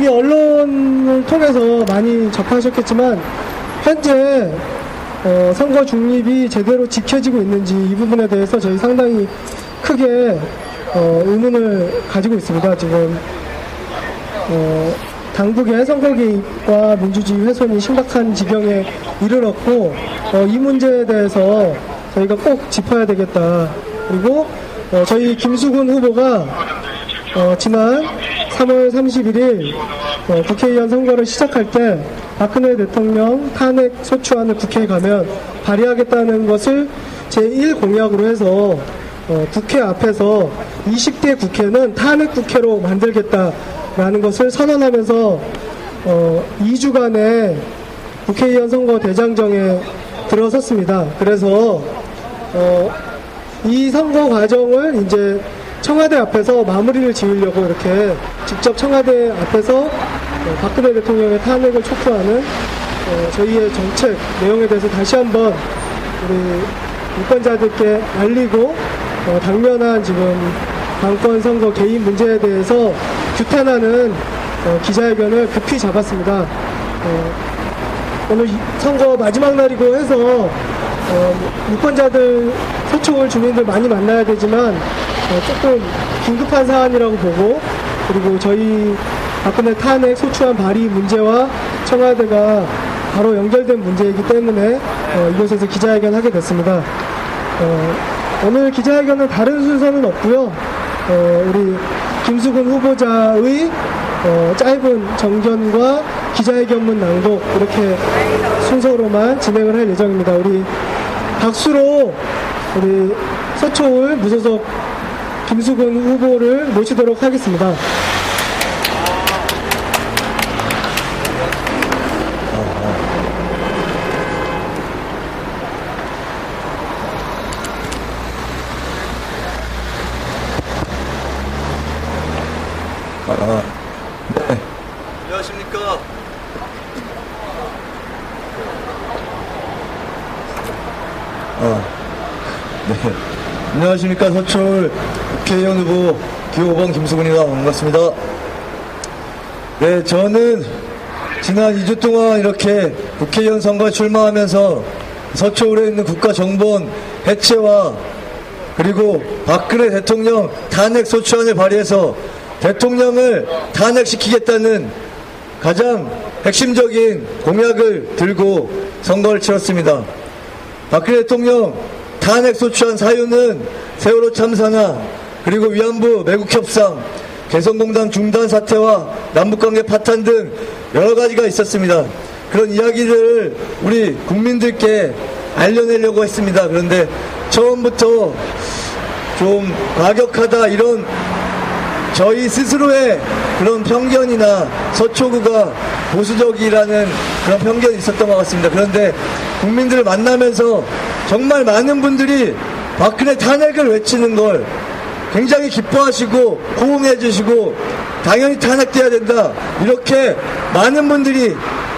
이미 언론을 통해서 많이 접하셨겠지만 현재 선거 중립이 제대로 지켜지고 있는지 이 부분에 대해서 저희 상당히 크게 의문을 가지고 있습니다. 지금 당국의 선거 개입과 민주주의 훼손이 심각한 지경에 이르렀고 이 문제에 대해서 저희가 꼭 짚어야 되겠다. 그리고 저희 김수근 후보가 지난 3월 31일 국회의원 선거를 시작할 때 박근혜 대통령 탄핵 소추안을 국회에 가면 발의하겠다는 것을 제1공약으로 해서 국회 앞에서 20대 국회는 탄핵 국회로 만들겠다라는 것을 선언하면서 2주간의 국회의원 선거 대장정에 들어섰습니다. 그래서 이 선거 과정을 이제 청와대 앞에서 마무리를 지으려고 이렇게 직접 청와대 앞에서 박근혜 대통령의 탄핵을 촉구하는 저희의 정책 내용에 대해서 다시 한번 우리 유권자들께 알리고 당면한 지금 당권 선거 개입 문제에 대해서 규탄하는 기자회견을 급히 잡았습니다. 오늘 선거 마지막 날이고 해서 유권자들, 소촉을 주민들 많이 만나야 되지만 조금 긴급한 사안이라고 보고, 그리고 저희 박근혜 탄핵 소추안 발의 문제와 청와대가 바로 연결된 문제이기 때문에 이곳에서 기자회견 하게 됐습니다. 오늘 기자회견은 다른 순서는 없고요. 우리 김수근 후보자의 짧은 정견과 기자회견문 낭독, 이렇게 순서로만 진행을 할 예정입니다. 우리 박수로 우리 서초울 무소속 김수근 후보를 모시도록 하겠습니다. 네. 안녕하십니까. 네. 안녕하십니까. 서초울 국회의원 후보 기호번 김수근입니다. 반갑습니다. 네, 저는 지난 2주 동안 이렇게 국회의원 선거에 출마하면서 서초울에 있는 국가정보원 해체와 그리고 박근혜 대통령 탄핵 소추안을 발의해서 대통령을 탄핵시키겠다는 가장 핵심적인 공약을 들고 선거를 치렀습니다. 박근혜 대통령 탄핵 소추안 사유는 세월호 참사나 그리고 위안부 매국 협상, 개성공단 중단 사태와 남북관계 파탄 등 여러 가지가 있었습니다. 그런 이야기들을 우리 국민들께 알려내려고 했습니다. 그런데 처음부터 좀 과격하다, 이런 저희 스스로의 그런 편견이나 서초구가 보수적이라는 그런 편견이 있었던 것 같습니다. 그런데 국민들을 만나면서 정말 많은 분들이 박근혜 탄핵을 외치는 걸 굉장히 기뻐하시고 호응해 주시고 당연히 탄핵돼야 된다, 이렇게 많은 분들이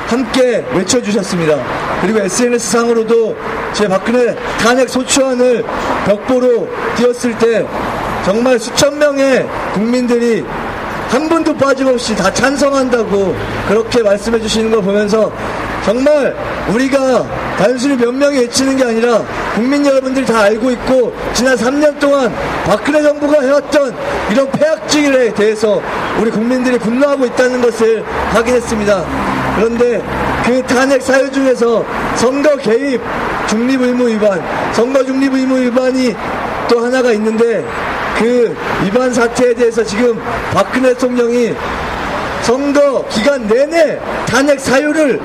함께 외쳐주셨습니다. 그리고 SNS상으로도 제 박근혜 탄핵 소추안을 벽보로 띄웠을 때 정말 수천 명의 국민들이 한 분도 빠짐없이 다 찬성한다고 그렇게 말씀해 주시는 걸 보면서 정말 우리가 단순히 몇 명이 외치는 게 아니라 국민 여러분들이 다 알고 있고 지난 3년 동안 박근혜 정부가 해왔던 이런 폐악질에 대해서 우리 국민들이 분노하고 있다는 것을 확인했습니다. 그런데 그 탄핵 사유 중에서 선거 개입 중립의무 위반, 선거 중립의무 위반이 또 하나가 있는데, 그 위반 사태에 대해서 지금 박근혜 대통령이 선거 기간 내내 탄핵 사유를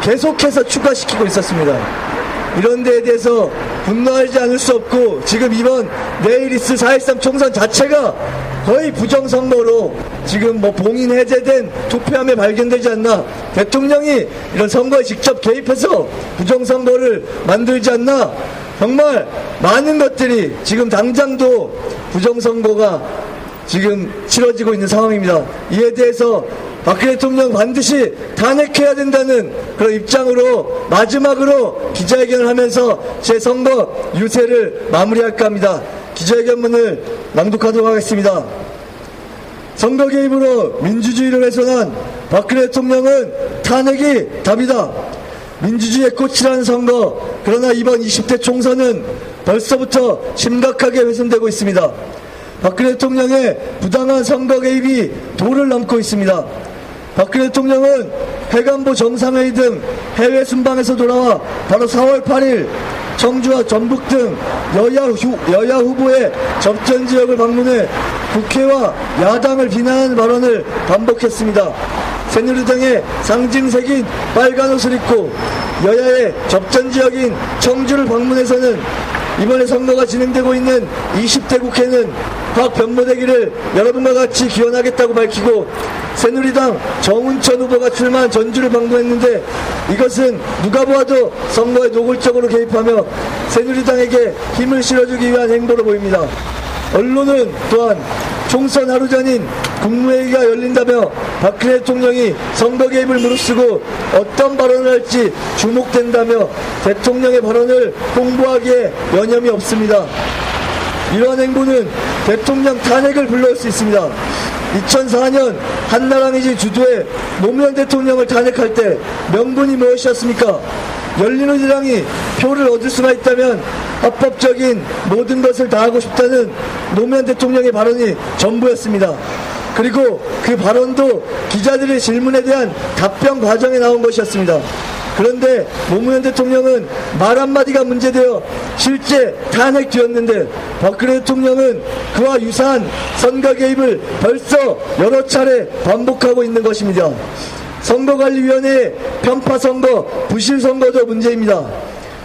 계속해서 추가시키고 있었습니다. 이런 데에 대해서 분노하지 않을 수 없고, 지금 이번 내일 있을 4.13 총선 자체가 거의 부정선거로 지금 봉인 해제된 투표함에 발견되지 않나, 대통령이 이런 선거에 직접 개입해서 부정선거를 만들지 않나, 정말 많은 것들이 지금 당장도 부정선거가 지금 치러지고 있는 상황입니다. 이에 대해서 박근혜 대통령 반드시 탄핵해야 된다는 그런 입장으로 마지막으로 기자회견을 하면서 제 선거 유세를 마무리할까 합니다. 기자회견문을 낭독하도록 하겠습니다. 선거 개입으로 민주주의를 훼손한 박근혜 대통령은 탄핵이 답이다. 민주주의의 꽃이라는 선거. 그러나 이번 20대 총선은 벌써부터 심각하게 훼손되고 있습니다. 박근혜 대통령의 부당한 선거 개입이 도를 넘고 있습니다. 박근혜 대통령은 해관보 정상회의 등 해외 순방에서 돌아와 바로 4월 8일 청주와 전북 등 여야 후보의 접전 지역을 방문해 국회와 야당을 비난하는 발언을 반복했습니다. 새누리당의 상징색인 빨간 옷을 입고 여야의 접전 지역인 청주를 방문해서는 이번에 선거가 진행되고 있는 20대 국회는 박 변모되기를 여러분과 같이 기원하겠다고 밝히고 새누리당 정운천 후보가 출마한 전주를 방문했는데 이것은 누가 보아도 선거에 노골적으로 개입하며 새누리당에게 힘을 실어주기 위한 행보로 보입니다. 언론은 또한 총선 하루 전인 국무회의가 열린다며 박근혜 대통령이 선거 개입을 무릅쓰고 어떤 발언을 할지 주목된다며 대통령의 발언을 홍보하기에 여념이 없습니다. 이러한 행보는 대통령 탄핵을 불러올 수 있습니다. 2004년 한나라당이 주도해 노무현 대통령을 탄핵할 때 명분이 무엇이었습니까? 열린우리당이 표를 얻을 수가 있다면 합법적인 모든 것을 다 하고 싶다는 노무현 대통령의 발언이 전부였습니다. 그리고 그 발언도 기자들의 질문에 대한 답변 과정에 나온 것이었습니다. 그런데 노무현 대통령은 말 한마디가 문제되어 실제 탄핵되었는데 박근혜 대통령은 그와 유사한 선거 개입을 벌써 여러 차례 반복하고 있는 것입니다. 선거관리위원회의 편파선거, 부실선거도 문제입니다.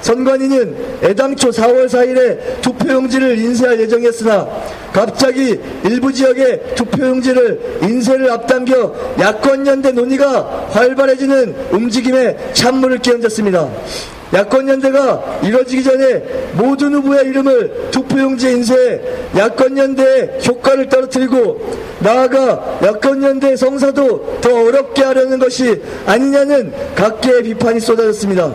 선관위는 애당초 4월 4일에 투표용지를 인쇄할 예정이었으나 갑자기 일부 지역의 투표용지를 인쇄를 앞당겨 야권연대 논의가 활발해지는 움직임에 찬물을 끼얹었습니다. 야권연대가 이뤄지기 전에 모든 후보의 이름을 투표용지에 인쇄해 야권연대의 효과를 떨어뜨리고 나아가 야권연대의 성사도 더 어렵게 하려는 것이 아니냐는 각계의 비판이 쏟아졌습니다.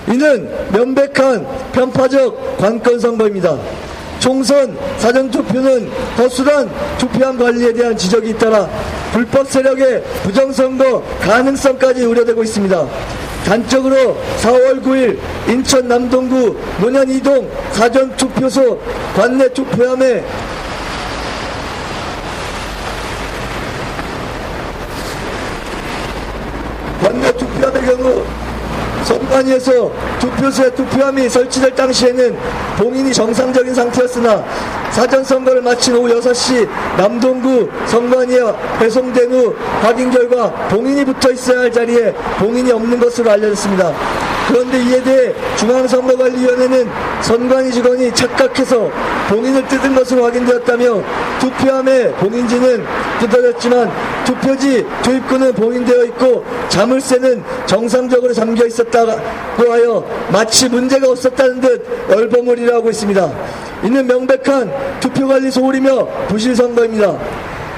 이는 명백한 편파적 관건선거입니다. 총선 사전투표는 허술한 투표함 관리에 대한 지적이 잇따라 불법 세력의 부정선거 가능성까지 우려되고 있습니다. 단적으로 4월 9일 인천 남동구 논현 2동 사전투표소 관내 투표함의 경우 선관위에서 투표소에 투표함이 설치될 당시에는 봉인이 정상적인 상태였으나 사전선거를 마친 오후 6시 남동구 선관위에 배송된 후 확인 결과 봉인이 붙어 있어야 할 자리에 봉인이 없는 것으로 알려졌습니다. 그런데 이에 대해 중앙선거관리위원회는 선관위 직원이 착각해서 봉인을 뜯은 것으로 확인되었다며 투표함의 봉인지는 뜯어졌지만 투표지 투입구는 봉인되어 있고 자물쇠는 정상적으로 잠겨 있었다고 하여 마치 문제가 없었다는 듯 얼버무리려 하고 있습니다. 이는 명백한 투표관리 소홀이며 부실선거입니다.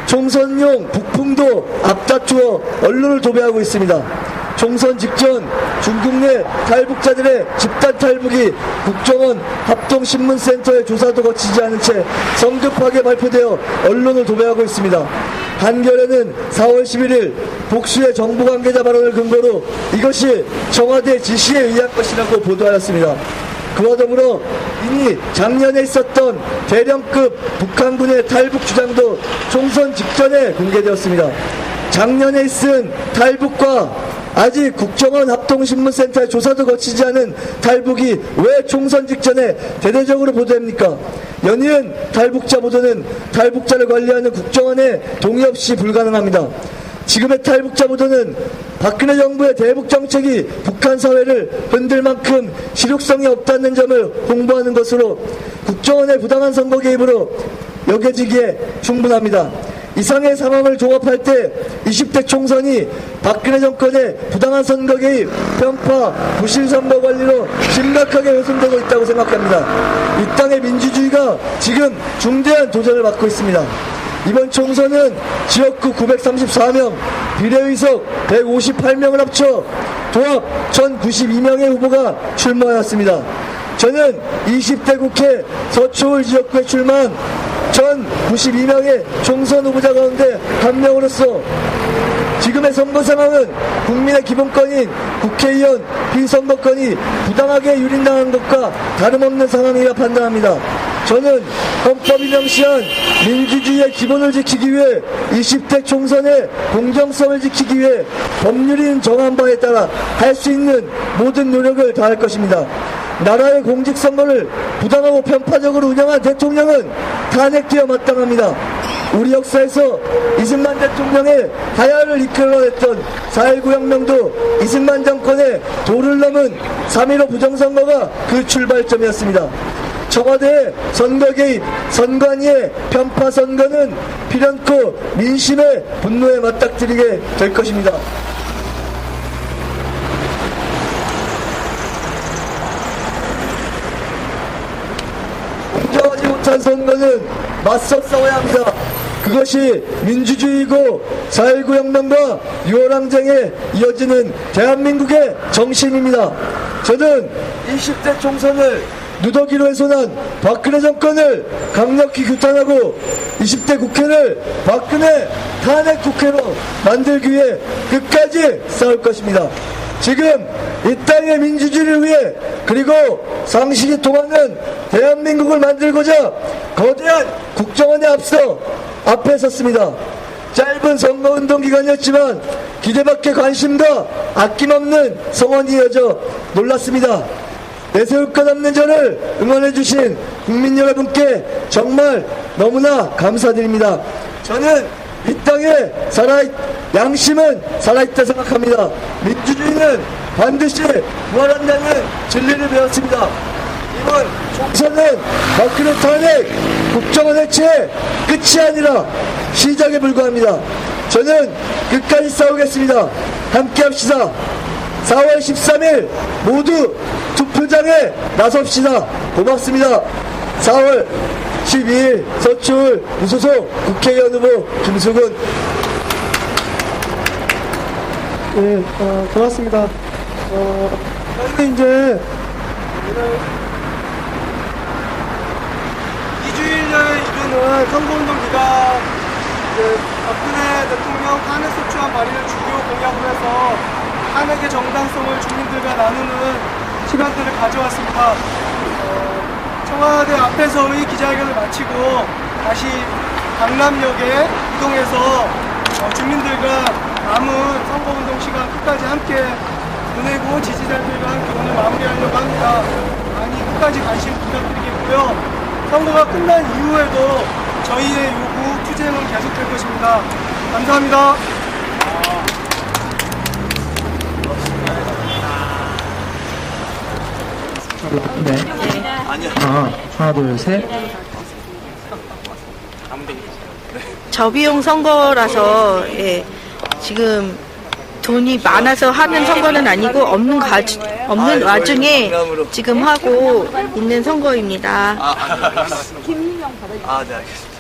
총선용 북풍도 앞다투어 언론을 도배하고 있습니다. 총선 직전 중국 내 탈북자들의 집단 탈북이 국정원 합동신문센터의 조사도 거치지 않은 채 성급하게 발표되어 언론을 도배하고 있습니다. 한겨레는 4월 11일 복수의 정부 관계자 발언을 근거로 이것이 청와대 지시에 의한 것이라고 보도하였습니다. 그와 더불어 이미 작년에 있었던 대령급 북한군의 탈북 주장도 총선 직전에 공개되었습니다. 작년에 있은 탈북과 아직 국정원 합동신문센터의 조사도 거치지 않은 탈북이 왜 총선 직전에 대대적으로 보도됩니까? 연이은 탈북자 보도는 탈북자를 관리하는 국정원의 동의 없이 불가능합니다. 지금의 탈북자 보도는 박근혜 정부의 대북 정책이 북한 사회를 흔들 만큼 실효성이 없다는 점을 홍보하는 것으로 국정원의 부당한 선거 개입으로 여겨지기에 충분합니다. 이상의 상황을 종합할 때 20대 총선이 박근혜 정권의 부당한 선거 개입, 편파, 부실 선거 관리로 심각하게 훼손되고 있다고 생각합니다. 이 땅의 민주주의가 지금 중대한 도전을 받고 있습니다. 이번 총선은 지역구 934명, 비례의석 158명을 합쳐 도합 1092명의 후보가 출마하였습니다. 저는 20대 국회 서초울 지역구에 출마한 1092명의 총선 후보자 가운데 한 명으로서 지금 지금의 선거 상황은 국민의 기본권인 국회의원 비선거권이 부당하게 유린당한 것과 다름없는 상황이라 판단합니다. 저는 헌법이 명시한 민주주의의 기본을 지키기 위해 20대 총선의 공정성을 지키기 위해 법률인 정한 바에 따라 할 수 있는 모든 노력을 다할 것입니다. 나라의 공직선거를 부당하고 편파적으로 운영한 대통령은 탄핵되어 마땅합니다. 우리 역사에서 이승만 대통령의 하야를 이끌어냈던 4.19 혁명도 이승만 정권의 도를 넘은 3.15 부정선거가 그 출발점이었습니다. 청와대의 선거 개입, 선관위의 편파 선거는 필연코 민심의 분노에 맞닥뜨리게 될 것입니다. 공정하지 못한 선거는 맞서 싸워야 합니다. 그것이 민주주의이고 4.19 혁명과 6월 항쟁에 이어지는 대한민국의 정신입니다. 저는 20대 총선을 누더기로 훼손한 박근혜 정권을 강력히 규탄하고 20대 국회를 박근혜 탄핵 국회로 만들기 위해 끝까지 싸울 것입니다. 지금 이 땅의 민주주의를 위해 그리고 상식이 통하는 대한민국을 만들고자 거대한 국정원에 앞에 섰습니다. 짧은 선거운동 기간이었지만 기대밖의 관심과 아낌없는 성원이 이어져 놀랐습니다. 내세울 것 없는 저를 응원해주신 국민 여러분께 정말 너무나 감사드립니다. 저는 이 땅에 양심은 살아있다 생각합니다. 민주주의는 반드시 부활한다는 진리를 배웠습니다. 이번 총선은 박근혜 탄핵, 국정원 해체 끝이 아니라 시작에 불과합니다. 저는 끝까지 싸우겠습니다. 함께합시다. 4월 13일 모두 투표장에 나섭시다. 고맙습니다. 4월 12일 서초울 무소속 국회의원 후보 김수근. 네, 고맙습니다. 저희는 이제 2주일여에 이르는 선거운동 기간 박근혜 대통령 탄핵 소추안 발의를 주요 공약으로 해서 탄핵의 정당성을 주민들과 나누는 시간들을 가져왔습니다. 청와대 앞에서의 기자회견을 마치고 다시 강남역에 이동해서 주민들과 남은 선거운동 시간 끝까지 함께 보내고 지지자들과 함께 오늘 마무리하려고 합니다. 많이 끝까지 관심 부탁드리겠고요. 선거가 끝난 이후에도 저희의 요구, 투쟁은 계속될 것입니다. 감사합니다. 네. 하나, 둘, 셋. 저비용 선거라서 지금 돈이 많아서 하는 선거는 아니고 없는 와중에 지금 하고 있는 선거입니다. 김민영 받아주세요. 네, 알겠습니다.